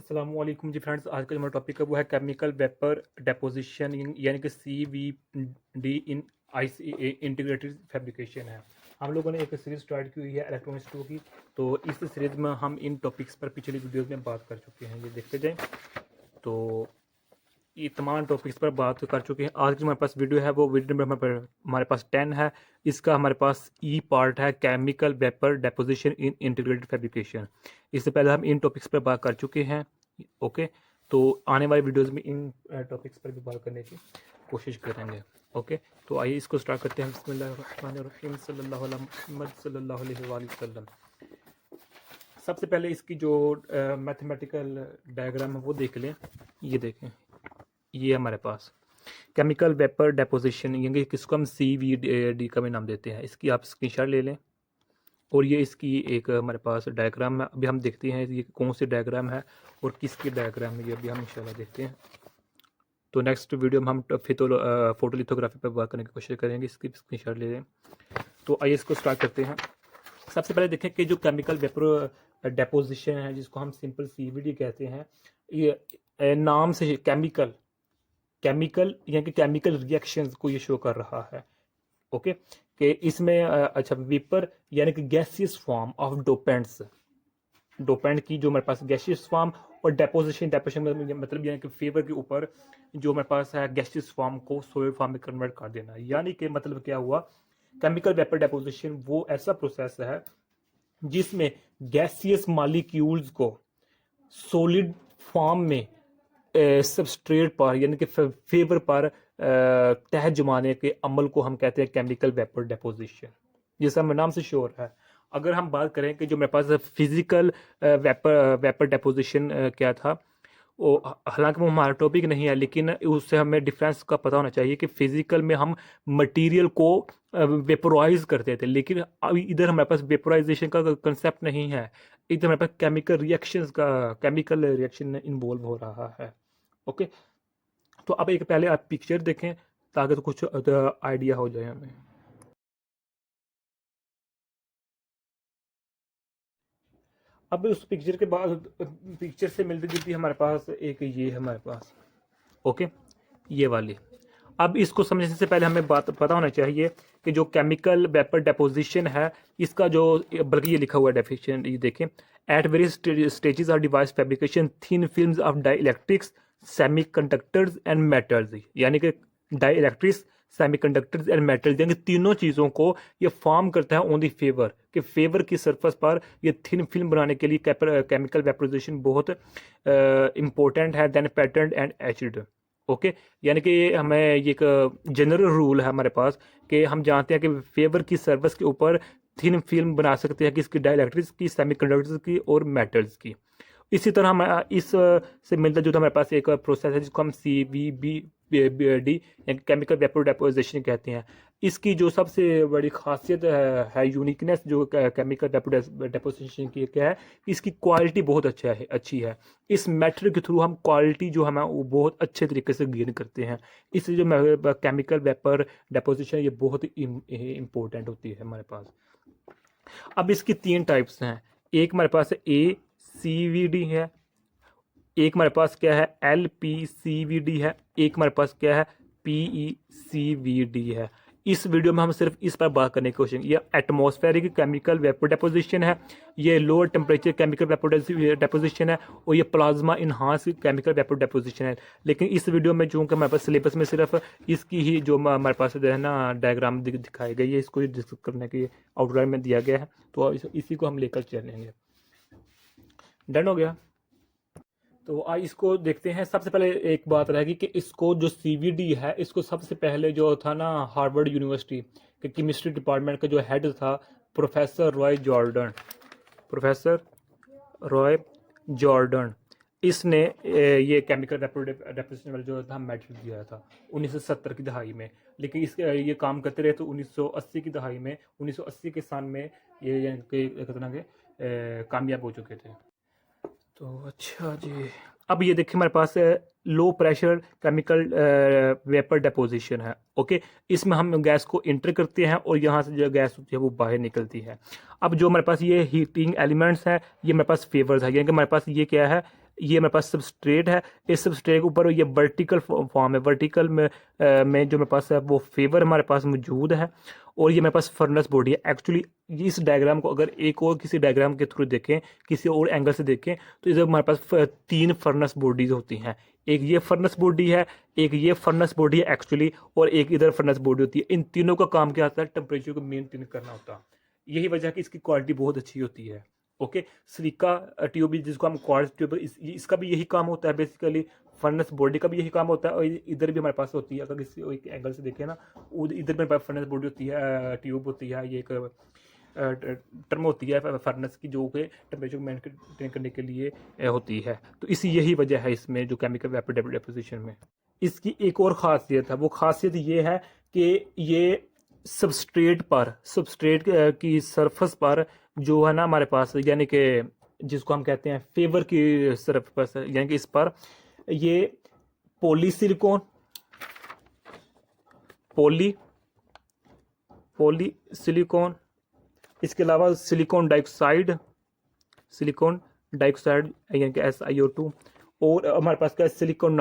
अस्सलाम वालेकुम जी फ्रेंड्स। आज का जो हमारा टॉपिक है वो है केमिकल वेपर डेपोजिशन यानी कि CVD इन ICA इंटीग्रेटेड फैब्रिकेशन है। हम लोगों ने एक सीरीज स्टार्ट की हुई है इलेक्ट्रॉनिक्स 2 की। तो इस सीरीज में हम इन टॉपिक्स पर पिछली वीडियोस में बात कर चुके हैं, ये देखते जाएं। तो ये तमाम टॉपिक्स पर बात कर चुके हैं। आज की हमारे पास वीडियो है वो वीडियो नंबर हमारे पास 10 है। इसका हमारे पास ई पार्ट है केमिकल वेपर डेपोजिशन इन इंटीग्रेटेड फैब्रिकेशन। इससे पहले हम इन टॉपिक्स पर बात कर चुके हैं। ओके, तो आने वाली वीडियोस में इन टॉपिक्स पर भी बात करने की कोशिश करेंगे। ओके, तो आइए इसको स्टार्ट करते हैं। बिस्मिल्लाहिर्रहमानिर्रहीम सल्लल्लाहु अला मुहम्मद सल्लल्लाहु अलैहि वसल्लम। सबसे पहले इसकी जो मैथमेटिकल डायग्राम है वो देख लें। ये देखें, ये हमारे पास केमिकल वेपर डेपोजिशन यानी किसको हम CVD का भी नाम देते हैं। इसकी आप स्क्रीनशॉट ले लें और ये इसकी एक हमारे पास डायग्राम है। अभी हम देखते हैं ये कौन सी डायग्राम है और किसकी डायग्राम है, ये अभी हम इंशाल्लाह देखते हैं। तो नेक्स्ट वीडियो में हम फोटो लिथोग्राफी पर बात करने की कोशिश करेंगे। इसकी स्क्रीनशॉट ले लें। तो आइए इसको स्टार्ट करते हैं। सबसे पहले देखें कि जो केमिकल वेपर डेपोजिशन है जिसको हम सिंपल CVD कहते हैं, ये नाम से केमिकल यानी कि केमिकल रिएक्शंस को ये शो कर रहा है। ओके, कि इसमें अच्छा वेपर यानी कि गैसियस फॉर्म ऑफ डोपेंट की जो हमारे पास गैसियस फॉर्म और डेपोजिशन मतलब यानी कि फेवर के ऊपर जो हमारे पास है गैसियस फॉर्म को सॉलिड फॉर्म में कन्वर्ट कर देना। यानी कि मतलब क्या हुआ, केमिकल वेपर डेपोजिशन वो ऐसा प्रोसेस है जिसमें गैसियस मॉलिक्यूल्स को सॉलिड फॉर्म में सबस्ट्रेट पर यानी कि फेवर पर तह जमाने के अमल को हम कहते हैं केमिकल वेपर डेपोजिशन, जैसा हमारे नाम से श्योर है। अगर हम बात करें कि जो मेरे पास फिजिकल वेपर डेपोजिशन क्या था, वो हालांकि वो हमारा टॉपिक नहीं है, लेकिन उससे हमें डिफरेंस का पता होना चाहिए कि फिजिकल में हम मटेरियल को वेपोराइज करते थे, लेकिन अभी इधर हमारे पास वेपोराइजेशन का कंसेप्ट नहीं है। इधर हमारे पास केमिकल रिएक्शन इन्वॉल्व हो रहा है। ओके, तो अब एक पहले आप पिक्चर देखें ताकि तो कुछ आइडिया हो जाए हमें। अब उस पिक्चर के बाद पिक्चर से मिलती जुलती हमारे पास एक ये है हमारे पास। ओके, ये वाली। अब इसको समझने से पहले हमें बात पता होना चाहिए कि जो केमिकल वेपर डेपोजिशन है इसका जो, बल्कि ये लिखा हुआ है डेफिनेशन, ये देखें। At various stages of device fabrication thin films of dielectrics semiconductors and metals, यानी कि डाइलेक्ट्रिक्स सेमीकंडक्टर्स एंड मेटल्स यानी तीनों चीज़ों को ये फॉर्म करता है ऑन दी फेवर, कि फेवर की सरफेस पर ये थिन फिल्म बनाने के लिए केमिकल वेपोराइजेशन बहुत इंपॉर्टेंट है देन पैटर्न एंड एचिड। ओके, यानी कि हमें ये एक जनरल रूल है हमारे पास कि हम जानते हैं कि फेवर की सरफेस के ऊपर थिन फिल्म बना सकते हैं किसकी, डाइलेक्ट्रिक्स की, सेमीकंडक्टर्स की और मेटल्स की। इसी तरह हम इस से मिलता जुलता हमारे पास एक प्रोसेस है जिसको हम CVD केमिकल वेपर डेपोजिशन कहते हैं। इसकी जो सबसे बड़ी खासियत है यूनिकनेस जो केमिकल वेपर डेपोजिशन की क्या है, इसकी क्वालिटी बहुत अच्छी है। इस मेथड के थ्रू हम क्वालिटी जो हमें वो बहुत अच्छे तरीके से गेन करते हैं। इसलिए जो केमिकल वेपर डेपोजिशन ये बहुत इंपॉर्टेंट होती है हमारे पास। अब इसकी 3 टाइप्स हैं। एक हमारे पास CVD है, एक हमारे पास क्या है LPCVD है, एक हमारे पास क्या है PECVD है। इस वीडियो में हम सिर्फ इस पर बात करने की कोशिश, ये एटमॉस्फेरिक केमिकल वेपर डेपोजिशन है, ये lower temperature chemical vapour deposition है, और ये plasma enhance chemical vapour deposition है। लेकिन इस वीडियो में जो कि हमारे पास सिलेबस में सिर्फ इसकी ही जो हमारे पास है ना डायग्राम दिखाई गई है, इसको डिस्कस करने की आउटलाइन में दिया गया है, तो इसी को हम लेकर चलेंगे। डन हो गया। तो आज इसको देखते हैं। सबसे पहले एक बात रहेगी कि इसको जो CVD है इसको सबसे पहले जो था ना हार्वर्ड यूनिवर्सिटी के केमिस्ट्री डिपार्टमेंट का जो हेड था प्रोफेसर रॉय जॉर्डन, इसने ये केमिकल डेपोजिशन वाला जो था मेडल दिया था 1970 की दहाई में। लेकिन इस ये काम करते रहे तो 1980 की दहाई में, 1980 के सान में ये कितना के कामयाब हो चुके थे। तो अच्छा जी, अब ये देखिए हमारे पास low pressure chemical vapour deposition है। ओके, इसमें हम गैस को इंटर करते हैं और यहाँ से जो गैस होती है वो बाहर निकलती है। अब जो हमारे पास ये हीटिंग एलिमेंट्स हैं ये हमारे पास फेवर्स है, यानी कि हमारे पास ये क्या है, ये मेरे पास सबस्ट्रेट है, इस सबस्ट्रेट के ऊपर ये वर्टिकल फॉर्म है, वर्टिकल में जो मेरे पास है वो फेवर हमारे पास मौजूद है, और ये मेरे पास फर्नेस बॉडी है। एक्चुअली इस डायग्राम को अगर एक और किसी डायग्राम के थ्रू देखें, किसी और एंगल से देखें, तो इधर हमारे पास 3 फर्नेस बॉडीज होती हैं। एक ये फर्नेस बॉडी है, एक ये फर्नेस बॉडी है एक्चुअली, और एक इधर फर्नेस बॉडी होती है। इन तीनों का काम क्या होता है? टेम्परेचर को मेंटेन करना होता है। यही वजह है कि इसकी क्वालिटी बहुत अच्छी होती है। ओके, सिलिका ट्यूब जिसको हम क्वार्ट्ज ट्यूब, इसका भी यही काम होता है बेसिकली। फर्नेस बॉडी का भी यही काम होता है, और इधर भी हमारे पास होती है। अगर किसी एक एंगल से देखें ना, इधर मेरे पास फर्नेस बॉडी होती है, ट्यूब होती है, ये एक टर्म होती है फर्नेस की, जो कि टेम्परेचर को मेंटेन करने के लिए होती है। तो इसी यही वजह है इसमें जो केमिकल वेपर डेपोजिशन में। इसकी एक और ख़ासियत है, वो ख़ासियत ये है कि ये सबस्ट्रेट की सरफेस पर जो है ना हमारे पास, यानी कि जिसको हम कहते हैं फेवर की सरफेस, यानी कि इस पर ये पॉलीसिलिकॉन पॉलीसिलिकॉन, इसके अलावा सिलिकॉन डाइऑक्साइड यानी कि SiO2, और हमारे पास क्या है सिलिकॉन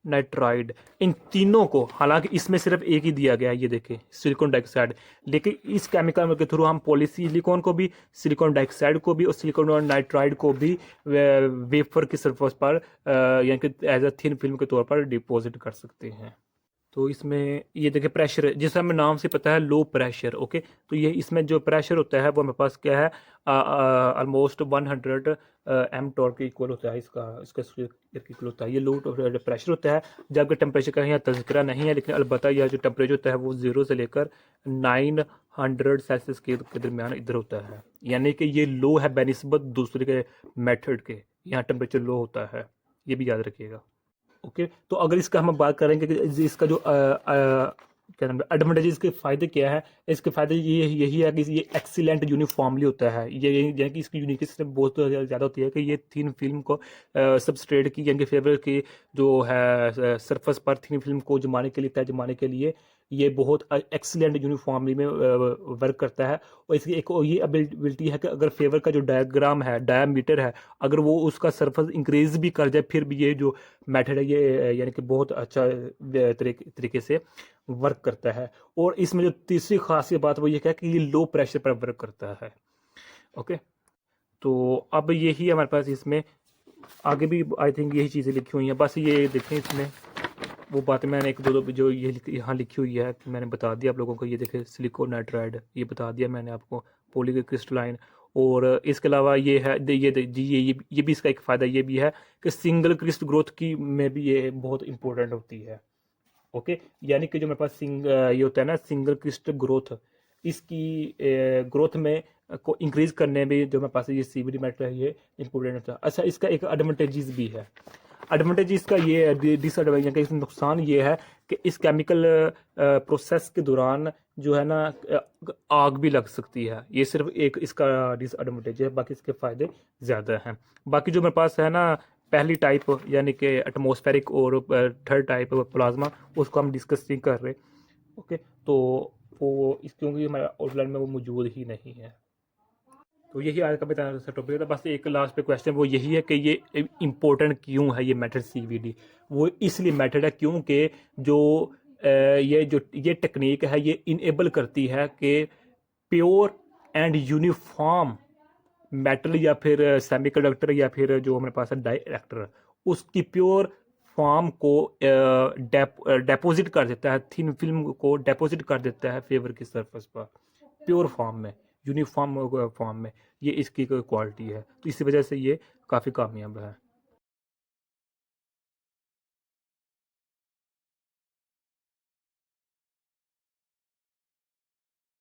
नाइट्राइड। इन तीनों को, हालांकि इसमें सिर्फ एक ही दिया गया है, ये देखें सिलिकॉन डाइऑक्साइड, लेकिन इस केमिकल के थ्रू हम पॉलीसिलिकॉन को भी, सिलिकॉन डाइऑक्साइड को भी और सिलिकॉन नाइट्राइड को भी वेफर की सरफेस पर यानी कि एज अ थिन फिल्म के तौर पर डिपॉजिट कर सकते हैं। तो इसमें ये देखिए प्रेशर, जिसे हमें नाम से पता है लो प्रेशर। ओके, तो ये इसमें जो प्रेशर होता है वो हमारे पास क्या है, ऑलमोस्ट 100 mTOR के इक्वल होता है, इसका इक्वल होता है। ये लो प्रेशर होता है, जबकि टेम्परेचर का यहाँ तज़किरा नहीं है, लेकिन अलबत्ता यह जो टेम्परेचर होता है वो 0 से लेकर 900 सेल्सियस के दरमियान इधर होता है। यानी कि ये लो है बेनिस्बत दूसरे के मेथड के, यहाँ टेम्परेचर लो होता है, ये भी याद रखिएगा। ओके, तो अगर इसका हम बात करेंगे कि इसका जो क्या नाम है एडवांटेज, इसके फ़ायदे क्या है, इसके फ़ायदे यही है कि ये एक्सीलेंट यूनिफॉर्मली होता है। ये यानी कि इसकी यूनिकनेस बहुत ज़्यादा होती है कि ये थिन फिल्म को सबस्ट्रेट की यानी कि फेवर की जो है सरफेस पर थिन फिल्म को जमाने के लिए, तय जमाने के लिए ये बहुत एक्सीलेंट यूनिफॉर्मली में वर्क करता है। और इसकी एक ये एबिलिटी है कि अगर फेवर का जो डायमीटर है, अगर वो उसका सरफेस इंक्रीज भी कर जाए, फिर भी ये जो मेथड है ये यानी कि बहुत अच्छा तरीके से वर्क करता है। और इसमें जो तीसरी खासियत बात वो ये है कि ये लो प्रेशर पर वर्क करता है। ओके, तो अब यही हमारे पास इसमें आगे भी आई थिंक यही चीज़ें लिखी हुई हैं। बस ये देखें, इसमें वो बातें मैंने एक दो जो ये यहाँ लिखी हुई है मैंने बता दिया आप लोगों को। ये देखें सिलिकॉन नाइट्राइड, ये बता दिया मैंने आपको, पॉलीक्रिस्टलाइन। और इसके अलावा ये है ये भी इसका एक फ़ायदा ये भी है कि सिंगल क्रिस्ट ग्रोथ की में भी ये बहुत इंपॉर्टेंट होती है। ओके, यानी कि जो मेरे पास ये होता है ना सिंगल क्रिस्ट ग्रोथ, इसकी ग्रोथ में को इंक्रीज करने में जो मेरे पास ये CVD मेथड है ये इंपॉर्टेंट होता है। अच्छा, इसका एक एडवांटेजेस भी है। एडवांटेज इसका ये है, डिसएडवांटेज का इसमें नुकसान ये है कि इस केमिकल प्रोसेस के दौरान जो है ना आग भी लग सकती है। ये सिर्फ एक इसका डिसएडवांटेज है, बाकी इसके फ़ायदे ज़्यादा हैं। बाकी जो मेरे पास है ना पहली टाइप यानी कि एटमॉस्फेरिक, और थर्ड टाइप प्लाज्मा, उसको हम डिस्कस नहीं कर रहे। ओके, तो वो इस क्योंकि हमारे आउटलाइन में वो मौजूद ही नहीं है। तो यही आज का बताना सा टॉपिक था। बस एक लास्ट पे क्वेश्चन वो यही है कि ये इम्पोर्टेंट क्यों है ये मेथड CVD। वो इसलिए मेथड है क्योंकि जो ये टेक्निक है ये इनेबल करती है कि प्योर एंड यूनिफॉर्म मेटल या फिर सेमीकंडक्टर या फिर जो हमारे पास है डाइइलेक्ट्रिक, उसकी प्योर फॉर्म को डेपोजिट कर देता है, थिन फिल्म को डेपोजिट कर देता है फेवर की सरफेस पर प्योर फॉर्म में, यूनिफॉर्म फॉर्म में। ये इसकी क्वालिटी है, तो इसी वजह से ये काफ़ी कामयाब है।